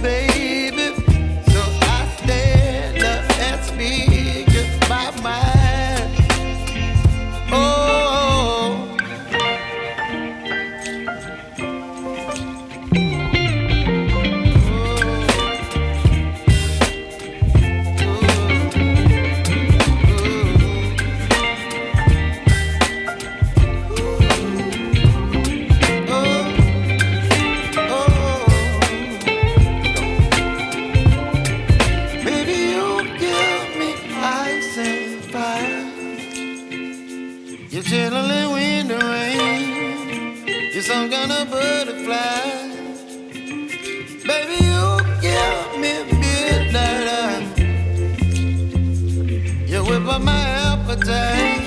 baby. So I stand up and speak my mind. Oh, baby, you give me ice and fire. You're chilling when the rain. You're some kind of butterfly. Baby, you give me midnight. You whip up my appetite.